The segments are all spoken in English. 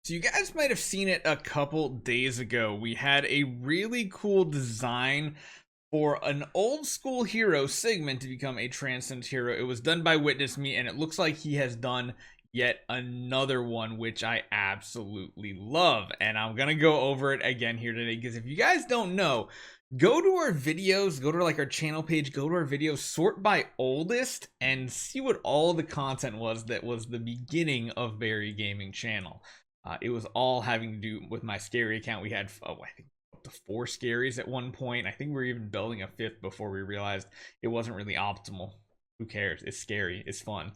So you guys might have seen it a couple days ago. We had a really cool design for an old school hero, Sigmund, to become a transcend hero. It was done by Witness Me, and it looks like he has done yet another one, which I absolutely love. And I'm gonna go over it again here today, because if you guys don't know, go to our videos, go to like our channel page, go to our videos, sort by oldest, and see what all the content was that was the beginning of Barry Gaming channel. It was all having to do with my Skerei account. We had, I think, up to 4 Skereis at one point. I think we were even building a 5th before we realized it wasn't really optimal. Who cares? It's scary. It's fun.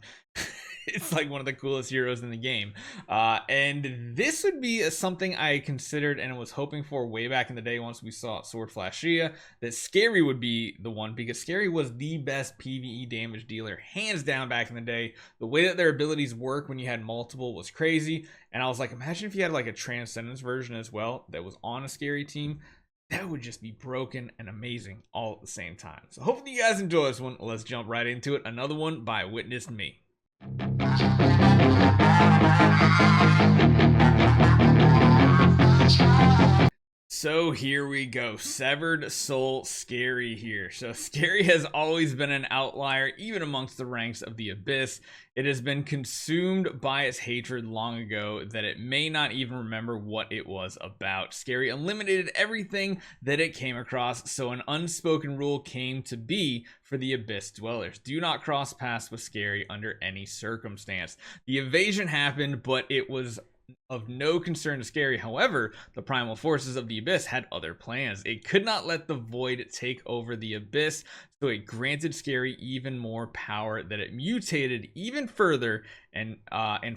It's like one of the coolest heroes in the game. And this would be something I considered and was hoping for way back in the day once we saw Sword Flashia, that Skerei would be the one, because Skerei was the best PvE damage dealer, hands down, back in the day. The way that their abilities work when you had multiple was crazy. And I was like, imagine if you had like a Transcendence version as well that was on a Skerei team. That would just be broken and amazing all at the same time. So hopefully you guys enjoy this one. Let's jump right into it. Another one by Witness Me. So here we go, Severed Soul Skerei here. So Skerei has always been an outlier, even amongst the ranks of the Abyss. It has been consumed by its hatred long ago that it may not even remember what it was about. Skerei eliminated everything that it came across, so an unspoken rule came to be for the Abyss dwellers. Do not cross paths with Skerei under any circumstance. The invasion happened, but it was of no concern to Skerei. However, the primal forces of the Abyss had other plans. It could not let the void take over the Abyss, so it granted Skerei even more power, that it mutated even further and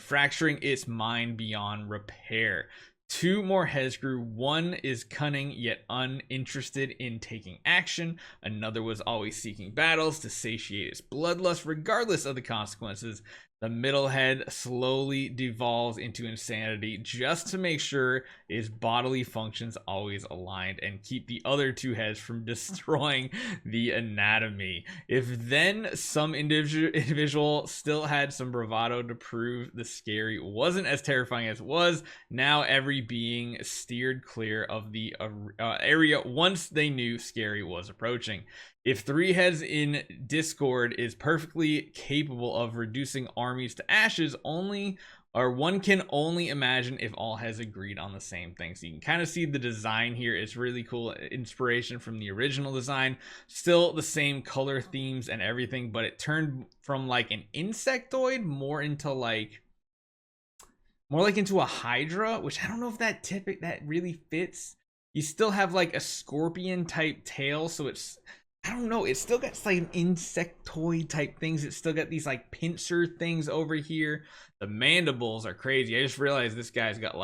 fracturing its mind beyond repair. 2 more heads grew. One is cunning yet uninterested in taking action. Another was always seeking battles to satiate its bloodlust regardless of the consequences. The middle head slowly devolves into insanity just to make sure its bodily functions always aligned and keep the other 2 heads from destroying the anatomy. If then some individual still had some bravado to prove the Skerei wasn't as terrifying as it was, now every being steered clear of the area once they knew Skerei was approaching. If 3 heads in Discord is perfectly capable of reducing armies to ashes, one can only imagine if all heads agreed on the same thing. So you can kind of see the design here. It's really cool inspiration from the original design. Still the same color themes and everything, but it turned from like an insectoid more into like into a Hydra, which I don't know if that really fits. You still have like a scorpion type tail, so it's, I don't know, it still got like insectoid type things. It's still got these like pincer things over here. The mandibles are crazy. I just realized this guy's got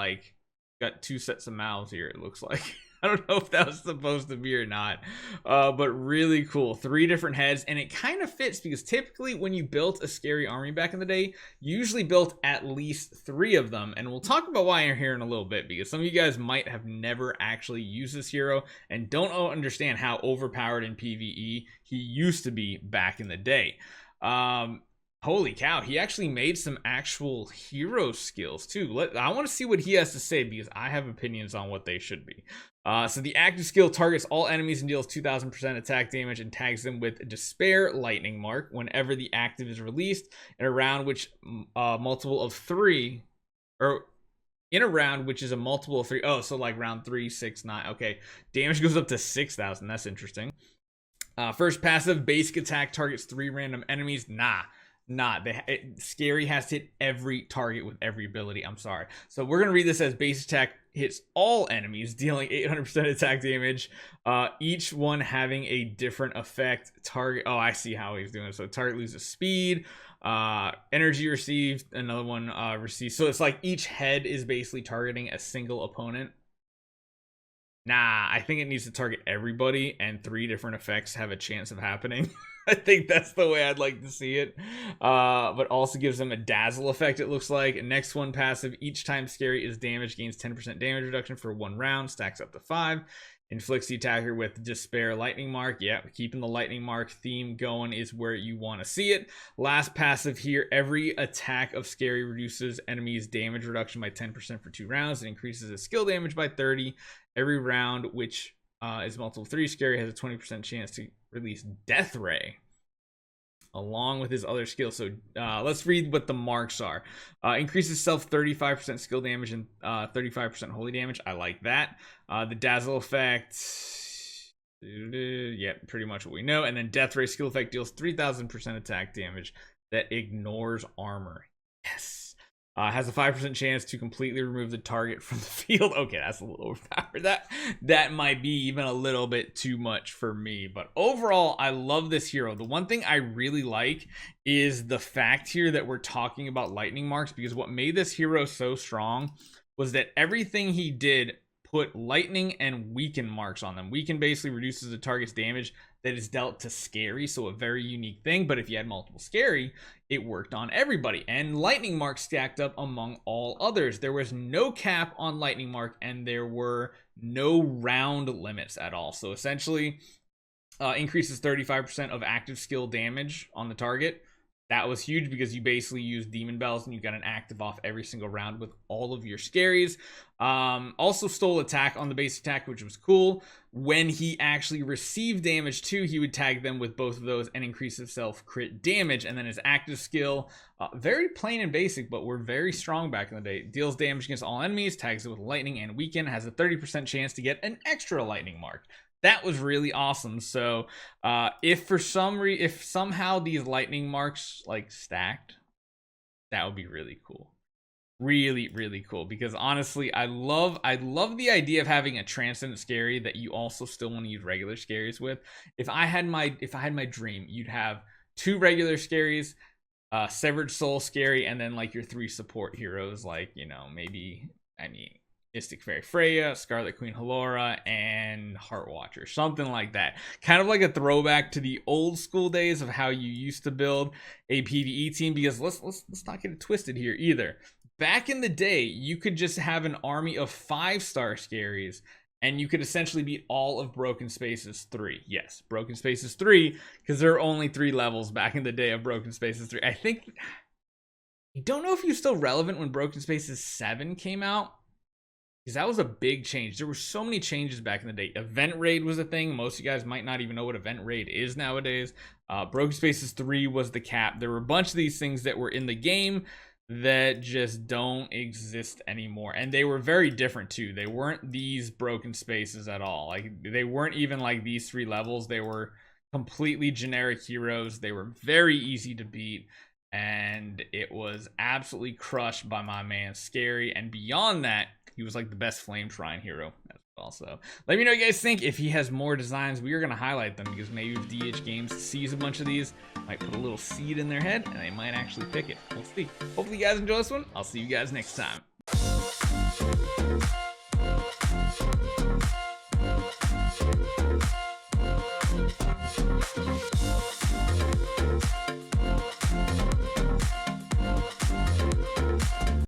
2 sets of mouths here, it looks like. I don't know if that was supposed to be or not, but really cool. 3 different heads, and it kind of fits because typically when you built a Skerei army back in the day, you usually built at least 3 of them, and we'll talk about why here in a little bit, because some of you guys might have never actually used this hero and don't understand how overpowered in PvE he used to be back in the day. Holy cow, he actually made some actual hero skills too. I want to see what he has to say, because I have opinions on what they should be. So the active skill targets all enemies and deals 2000% attack damage and tags them with Despair Lightning Mark whenever the active is released in a round which multiple of 3, or in a round which is a multiple of 3. Oh, so like round 3, 6, 9. Okay, damage goes up to 6,000. That's interesting. First passive, basic attack targets 3 random enemies. Skerei has to hit every target with every ability. I'm sorry. So we're going to read this as base attack hits all enemies, dealing 800% attack damage, each one having a different effect. Target, oh, I see how he's doing it. So target loses speed, energy received, another one receives. So it's like each head is basically targeting a single opponent. I think it needs to target everybody, and 3 different effects have a chance of happening. I think that's the way I'd like to see it. But also gives them a dazzle effect, it looks like. Next one, passive. Each time Skerei is damaged, gains 10% damage reduction for 1 round. Stacks up to 5. Inflicts the attacker with Despair Lightning Mark. Yeah, keeping the Lightning Mark theme going is where you want to see it. Last passive here, every attack of Skerei reduces enemies' damage reduction by 10% for 2 rounds. It increases its skill damage by 30 every round, which is multiple 3. Skerei has a 20% chance to release Death Ray along with his other skills. So let's read what the marks are. Increases self 35% skill damage and 35% holy damage. I like that. The dazzle effect, yeah, pretty much what we know. And then Death Ray skill effect deals 3000% attack damage that ignores armor. Yes. Has a 5% chance to completely remove the target from the field. Okay, that's a little overpowered. That might be even a little bit too much for me. But overall, I love this hero. The one thing I really like is the fact here that we're talking about lightning marks, because what made this hero so strong was that everything he did put lightning and weaken marks on them. Weaken basically reduces the target's damage that is dealt to Skerei, so a very unique thing. But if you had multiple Skerei, it worked on everybody. And lightning mark stacked up among all others. There was no cap on lightning mark, and there were no round limits at all. So essentially, increases 35% of active skill damage on the target. That was huge because you basically use demon bells and you got an active off every single round with all of your Skereis. Also stole attack on the base attack, which was cool. When he actually received damage too, he would tag them with both of those and increase his self crit damage. And then his active skill, very plain and basic, but were very strong back in the day. Deals damage against all enemies, tags it with lightning and weaken, has a 30% chance to get an extra lightning mark. That was really awesome. So if somehow these lightning marks like stacked, that would be really cool. Really, really cool, because honestly, I love the idea of having a transcendent Skerei that you also still want to use regular Skereis with. If I had my dream, you'd have 2 regular Skereis, Severed Soul Skerei, and then like your 3 support heroes, like, you know, maybe, I mean, Mystic Fairy Freya, Scarlet Queen Halora, and Heart Watcher, something like that. Kind of like a throwback to the old school days of how you used to build a PvE team, because let's not get it twisted here either. Back in the day, you could just have an army of 5-star Skereis, and you could essentially beat all of Broken Spaces 3. Yes, Broken Spaces 3, because there are only 3 levels back in the day of Broken Spaces 3. I don't know if he was still relevant when Broken Spaces 7 came out, because that was a big change. There were so many changes back in the day. Event Raid was a thing. Most of you guys might not even know what Event Raid is nowadays. Broken Spaces 3 was the cap. There were a bunch of these things that were in the game that just don't exist anymore. And they were very different too. They weren't these Broken Spaces at all. Like, they weren't even like these 3 levels. They were completely generic heroes. They were very easy to beat. And it was absolutely crushed by my man Skerei. And beyond that, he was like the best Flame Shrine hero as well. So let me know what you guys think. If he has more designs, we are going to highlight them, because maybe if DH Games sees a bunch of these, might put a little seed in their head and they might actually pick it. We'll see. Hopefully you guys enjoy this one. I'll see you guys next time.